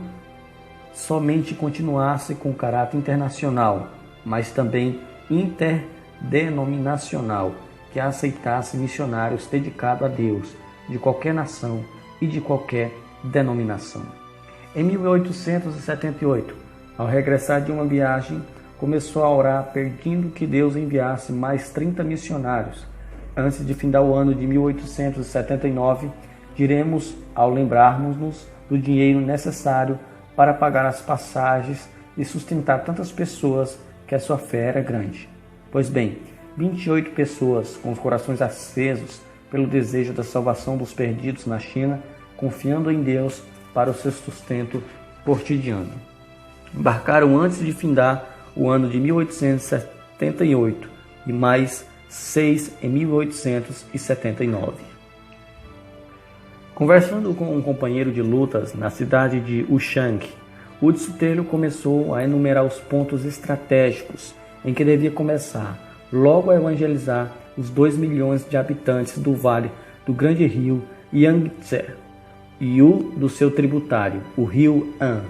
somente continuasse com caráter internacional, mas também interdenominacional, que aceitasse missionários dedicados a Deus, de qualquer nação e de qualquer denominação. Em 1878, ao regressar de uma viagem, começou a orar pedindo que Deus enviasse mais 30 missionários. Antes de findar o ano de 1879, diremos ao lembrarmos-nos do dinheiro necessário para pagar as passagens e sustentar tantas pessoas que a sua fé era grande. Pois bem, 28 pessoas com os corações acesos pelo desejo da salvação dos perdidos na China, confiando em Deus para o seu sustento cotidiano. Embarcaram antes de findar o ano de 1878 e mais 6 em 1879. Conversando com um companheiro de lutas na cidade de Wuchang, Hudson Taylor começou a enumerar os pontos estratégicos em que devia começar logo a evangelizar os 2 milhões de habitantes do vale do grande rio Yangtze e o do seu tributário, o rio Han.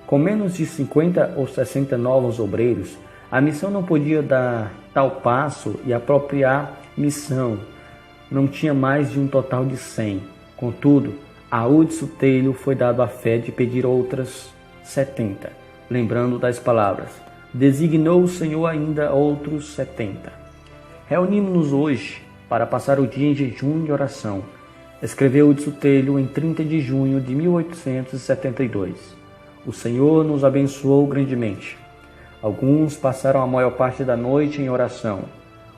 Com menos de 50 ou 60 novos obreiros, a missão não podia dar tal passo e a própria missão não tinha mais de um total de 100. Contudo, a Hudson Taylor foi dado a fé de pedir outras 70, lembrando das palavras: designou o Senhor ainda outros 70. Reunimos-nos hoje para passar o dia em jejum e oração, escreveu Hudson Taylor em 30 de junho de 1872. O Senhor nos abençoou grandemente. Alguns passaram a maior parte da noite em oração.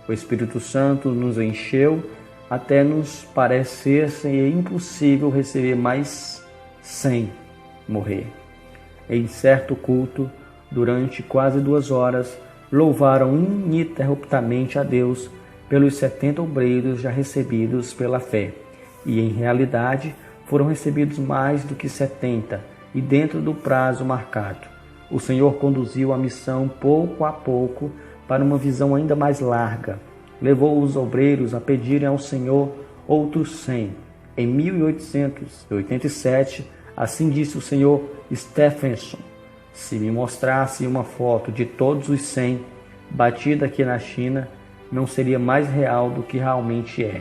O Espírito Santo nos encheu até nos parecer ser impossível receber mais 100 morrer. Em certo culto, durante quase 2 horas, louvaram ininterruptamente a Deus pelos 70 obreiros já recebidos pela fé. E, em realidade, foram recebidos mais do que 70, e dentro do prazo marcado. O Senhor conduziu a missão pouco a pouco para uma visão ainda mais larga. Levou os obreiros a pedirem ao Senhor outros 100. Em 1887, assim disse o Sr. Stephenson: se me mostrasse uma foto de todos os 100 batida aqui na China, não seria mais real do que realmente é.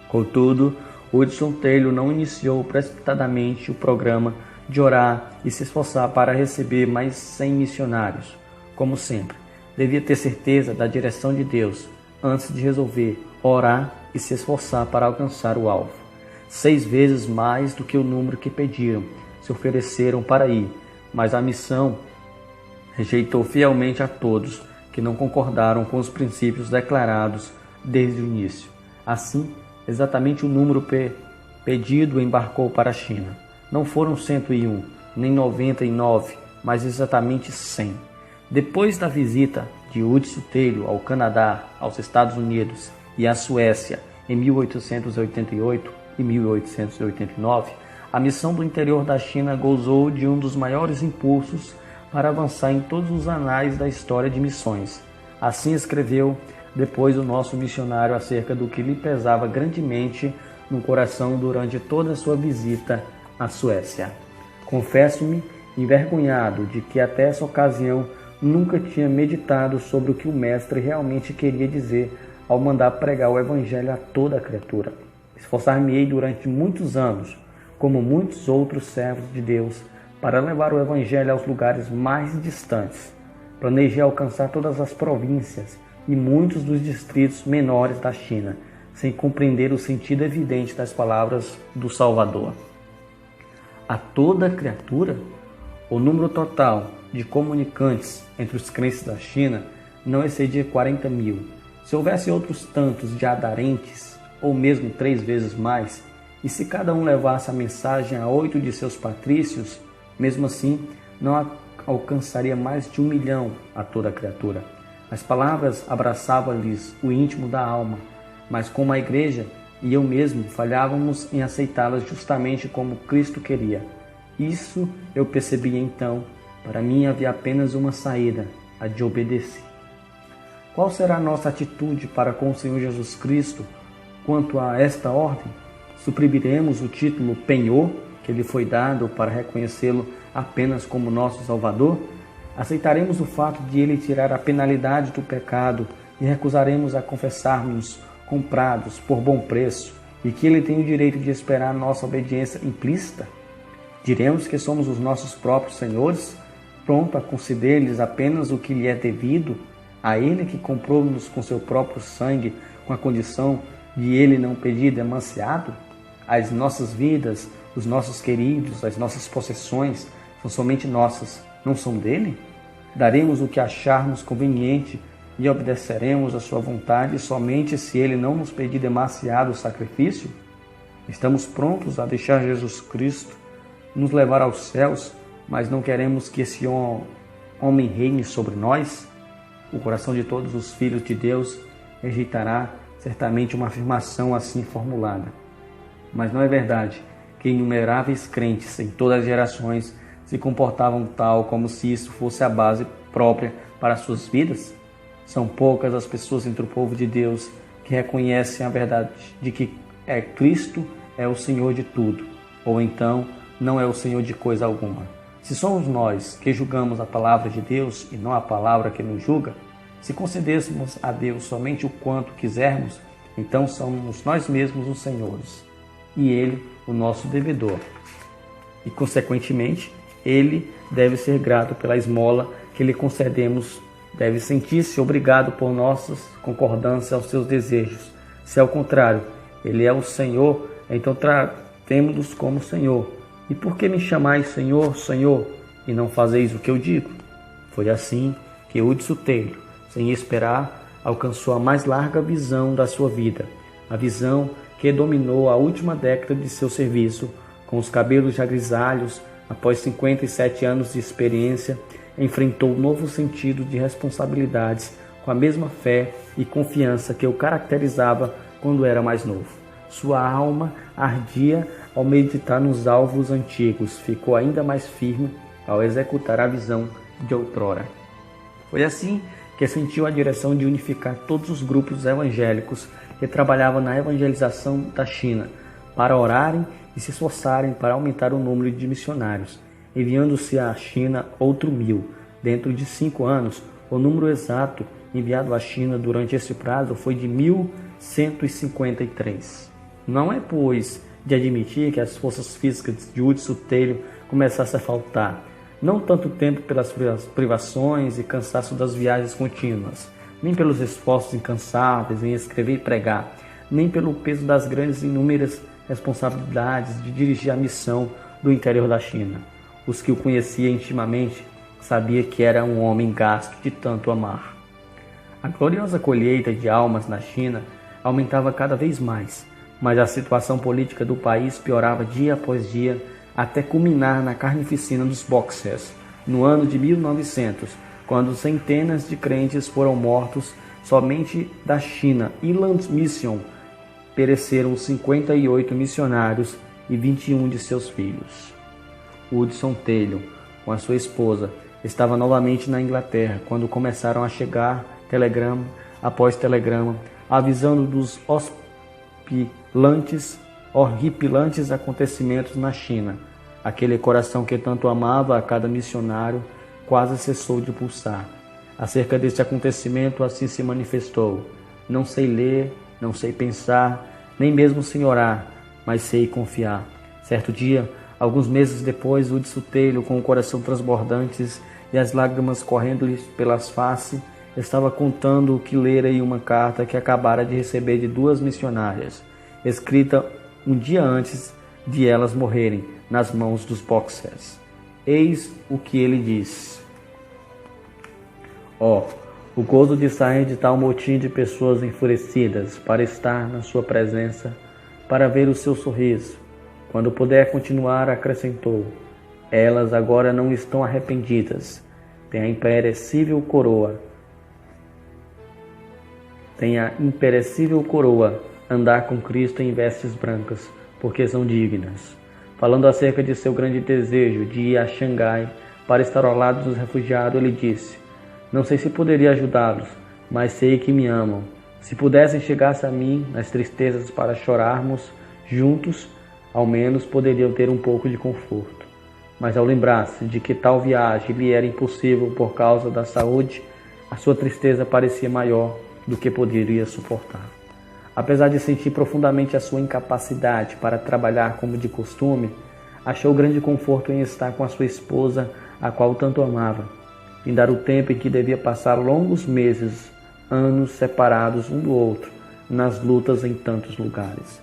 Contudo, Hudson Taylor não iniciou precipitadamente o programa de orar e se esforçar para receber mais 100 missionários. Como sempre, devia ter certeza da direção de Deus antes de resolver orar e se esforçar para alcançar o alvo. 6 vezes mais do que o número que pediram se ofereceram para ir, mas a missão rejeitou fielmente a todos que não concordaram com os princípios declarados desde o início. Assim, exatamente o número pedido embarcou para a China. Não foram 101, nem 99, mas exatamente 100. Depois da visita de Hudson Taylor ao Canadá, aos Estados Unidos e à Suécia em 1888 e 1889, a missão do interior da China gozou de um dos maiores impulsos para avançar em todos os anais da história de missões. Assim escreveu depois o nosso missionário acerca do que lhe pesava grandemente no coração durante toda a sua visita à Suécia. Confesso-me envergonhado de que até essa ocasião nunca tinha meditado sobre o que o Mestre realmente queria dizer ao mandar pregar o Evangelho a toda a criatura. Esforçar-me-ei durante muitos anos, como muitos outros servos de Deus, para levar o Evangelho aos lugares mais distantes. Planejei alcançar todas as províncias e muitos dos distritos menores da China, sem compreender o sentido evidente das palavras do Salvador. A toda criatura, o número total de comunicantes entre os crentes da China não excedia 40 mil. Se houvesse outros tantos de aderentes, ou mesmo 3 vezes mais, e se cada um levasse a mensagem a 8 de seus patrícios, mesmo assim não alcançaria mais de 1 milhão a toda criatura. As palavras abraçavam-lhes o íntimo da alma, mas como a igreja e eu mesmo falhávamos em aceitá-las justamente como Cristo queria. Isso eu percebi então. Para mim havia apenas uma saída, a de obedecer. Qual será a nossa atitude para com o Senhor Jesus Cristo quanto a esta ordem? Suprimiremos o título penhor que lhe foi dado para reconhecê-lo apenas como nosso Salvador? Aceitaremos o fato de ele tirar a penalidade do pecado e recusaremos a confessarmos comprados por bom preço e que ele tem o direito de esperar nossa obediência implícita? Diremos que somos os nossos próprios senhores, pronto a conceder-lhes apenas o que lhe é devido, a ele que comprou-nos com seu próprio sangue, com a condição de ele não pedir demasiado? As nossas vidas, os nossos queridos, as nossas possessões são somente nossas, não são dele? Daremos o que acharmos conveniente e obedeceremos a sua vontade somente se ele não nos pedir demasiado sacrifício? Estamos prontos a deixar Jesus Cristo nos levar aos céus, mas não queremos que esse homem reine sobre nós? O coração de todos os filhos de Deus rejeitará certamente uma afirmação assim formulada. Mas não é verdade que inumeráveis crentes em todas as gerações se comportavam tal como se isso fosse a base própria para suas vidas? São poucas as pessoas entre o povo de Deus que reconhecem a verdade de que Cristo é o Senhor de tudo, ou então não é o Senhor de coisa alguma. Se somos nós que julgamos a palavra de Deus e não a palavra que nos julga, se concedêssemos a Deus somente o quanto quisermos, então somos nós mesmos os senhores e Ele o nosso devedor. E, consequentemente, Ele deve ser grato pela esmola que lhe concedemos, deve sentir-se obrigado por nossas concordâncias aos seus desejos. Se, ao contrário, Ele é o Senhor, então tratemo-nos como Senhor. E por que me chamais Senhor, Senhor, e não fazeis o que eu digo? Foi assim que Hudson Taylor, sem esperar, alcançou a mais larga visão da sua vida, a visão que dominou a última década de seu serviço. Com os cabelos já grisalhos, após 57 anos de experiência, enfrentou um novo sentido de responsabilidades com a mesma fé e confiança que o caracterizava quando era mais novo. Sua alma ardia ao meditar nos alvos antigos, ficou ainda mais firme ao executar a visão de outrora. Foi assim que sentiu a direção de unificar todos os grupos evangélicos que trabalhavam na evangelização da China, para orarem e se esforçarem para aumentar o número de missionários, enviando-se à China outro 1000. Dentro de 5 anos, o número exato enviado à China durante esse prazo foi de 1153. Não é, pois, de admitir que as forças físicas de Hudson Taylor começassem a faltar, não tanto tempo pelas privações e cansaço das viagens contínuas, nem pelos esforços incansáveis em escrever e pregar, nem pelo peso das grandes e inúmeras responsabilidades de dirigir a missão do interior da China. Os que o conheciam intimamente sabiam que era um homem gasto de tanto amar. A gloriosa colheita de almas na China aumentava cada vez mais, mas a situação política do país piorava dia após dia, até culminar na carnificina dos Boxers, no ano de 1900, quando centenas de crentes foram mortos. Somente da China Inland Mission pereceram 58 missionários e 21 de seus filhos. Hudson Taylor, com a sua esposa, estava novamente na Inglaterra quando começaram a chegar telegrama após telegrama, avisando dos horripilantes acontecimentos na China. Aquele coração que tanto amava a cada missionário quase cessou de pulsar. Acerca deste acontecimento assim se manifestou: não sei ler, não sei pensar, nem mesmo sem orar, mas sei confiar. Certo dia, alguns meses depois, Hudson Taylor, com o coração transbordante e as lágrimas correndo-lhe pelas faces, estava contando o que lera em uma carta que acabara de receber de 2 missionárias, escrita um dia antes de elas morrerem nas mãos dos Boxers. Eis o que ele diz: o gozo de sair de tal motim de pessoas enfurecidas para estar na sua presença, para ver o seu sorriso. Quando puder continuar, acrescentou: elas agora não estão arrependidas. Tem a imperecível coroa, andar com Cristo em vestes brancas, porque são dignas. Falando acerca de seu grande desejo de ir a Xangai para estar ao lado dos refugiados, ele disse: não sei se poderia ajudá-los, mas sei que me amam. Se pudessem chegar-se a mim nas tristezas para chorarmos juntos, ao menos poderiam ter um pouco de conforto. Mas ao lembrar-se de que tal viagem lhe era impossível por causa da saúde, a sua tristeza parecia maior do que poderia suportar. Apesar de sentir profundamente a sua incapacidade para trabalhar como de costume, achou grande conforto em estar com a sua esposa, a qual tanto amava, em dar o tempo em que devia passar longos meses, anos separados um do outro, nas lutas em tantos lugares.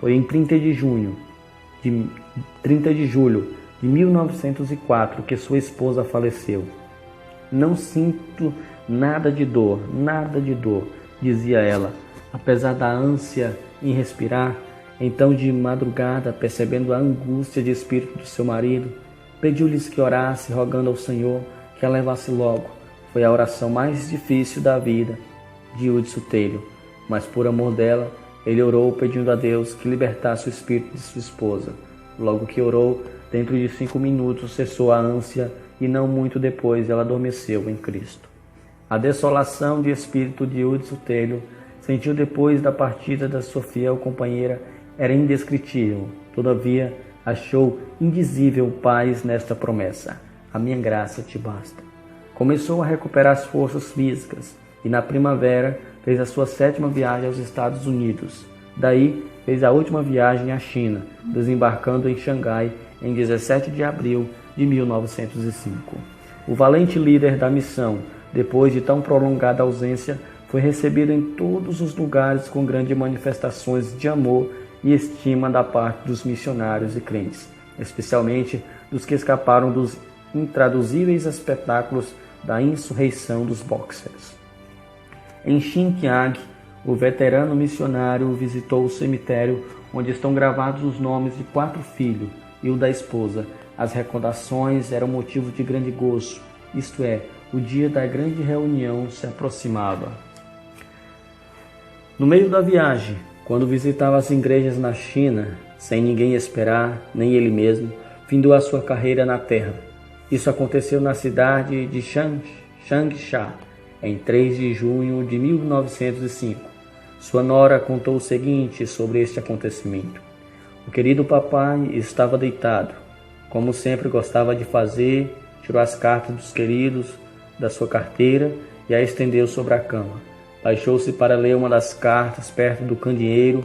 Foi em 30 de julho de 1904 que sua esposa faleceu. Não sinto nada de dor, dizia ela, apesar da ânsia em respirar. Então, de madrugada, percebendo a angústia de espírito do seu marido, pediu-lhes que orasse, rogando ao Senhor que a levasse logo. Foi a oração mais difícil da vida de Hudson Taylor, mas por amor dela, ele orou pedindo a Deus que libertasse o espírito de sua esposa. Logo que orou, dentro de 5 minutos cessou a ânsia e não muito depois ela adormeceu em Cristo. A desolação de espírito de Hudson Taylor sentiu depois da partida da sua fiel companheira era indescritível. Todavia, achou indizível paz nesta promessa: a minha graça te basta. Começou a recuperar as forças físicas e na primavera fez a sua 7ª viagem aos Estados Unidos. Daí fez a última viagem à China, desembarcando em Xangai em 17 de abril de 1905. O valente líder da missão, depois de tão prolongada ausência, foi recebido em todos os lugares com grandes manifestações de amor e estima da parte dos missionários e crentes, especialmente dos que escaparam dos intraduzíveis espetáculos da insurreição dos Boxers. Em Xinjiang, o veterano missionário visitou o cemitério onde estão gravados os nomes de 4 filhos e o da esposa. As recordações eram motivo de grande gozo, isto é, o dia da grande reunião se aproximava. No meio da viagem, quando visitava as igrejas na China, sem ninguém esperar, nem ele mesmo, findou a sua carreira na terra. Isso aconteceu na cidade de Changsha, em 3 de junho de 1905. Sua nora contou o seguinte sobre este acontecimento: O querido papai estava deitado, como sempre gostava de fazer, tirou as cartas dos queridos da sua carteira e a estendeu sobre a cama. Baixou-se para ler uma das cartas perto do candeeiro,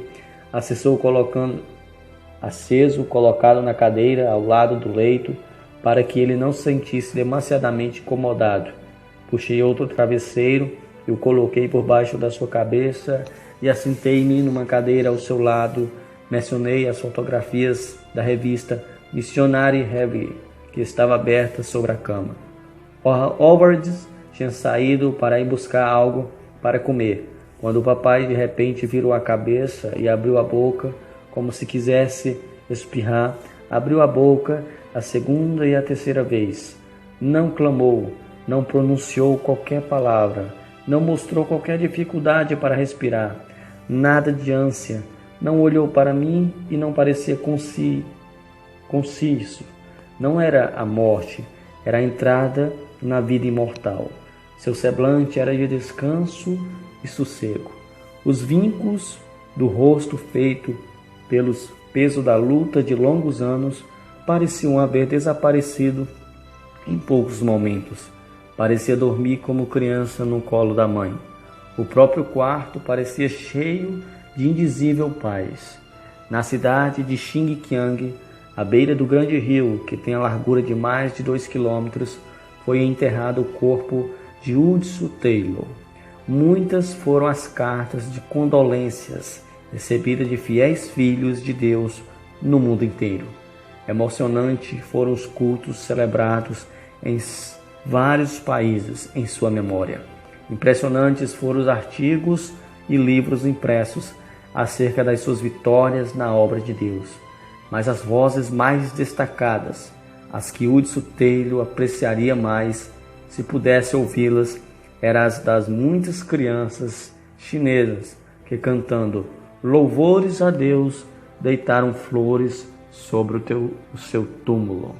aceso, colocado na cadeira ao lado do leito, para que ele não se sentisse demasiadamente incomodado. Puxei outro travesseiro e o coloquei por baixo da sua cabeça e assentei-me numa cadeira ao seu lado. Mencionei as fotografias da revista Missionary Review, que estava aberta sobre a cama. Howard tinha saído para ir buscar algo para comer, quando o papai de repente virou a cabeça e abriu a boca, como se quisesse espirrar. Abriu a boca a segunda e a terceira vez. Não clamou, não pronunciou qualquer palavra, não mostrou qualquer dificuldade para respirar, nada de ânsia. Não olhou para mim e não parecia conciso. Não era a morte, era a entrada na vida imortal. Seu semblante era de descanso e sossego. Os vincos do rosto feito pelos peso da luta de longos anos pareciam haver desaparecido em poucos momentos. Parecia dormir como criança no colo da mãe. O próprio quarto parecia cheio de indizível paz. Na cidade de Xinjiang, à beira do grande rio, que tem a largura de mais de 2 quilômetros, foi enterrado o corpo de Hudson Taylor. Muitas foram as cartas de condolências recebidas de fiéis filhos de Deus no mundo inteiro. Emocionante foram os cultos celebrados em vários países em sua memória. Impressionantes foram os artigos e livros impressos acerca das suas vitórias na obra de Deus. Mas as vozes mais destacadas, as que Hudson Taylor apreciaria mais se pudesse ouvi-las, eram as das muitas crianças chinesas que, cantando louvores a Deus, deitaram flores sobre o seu túmulo.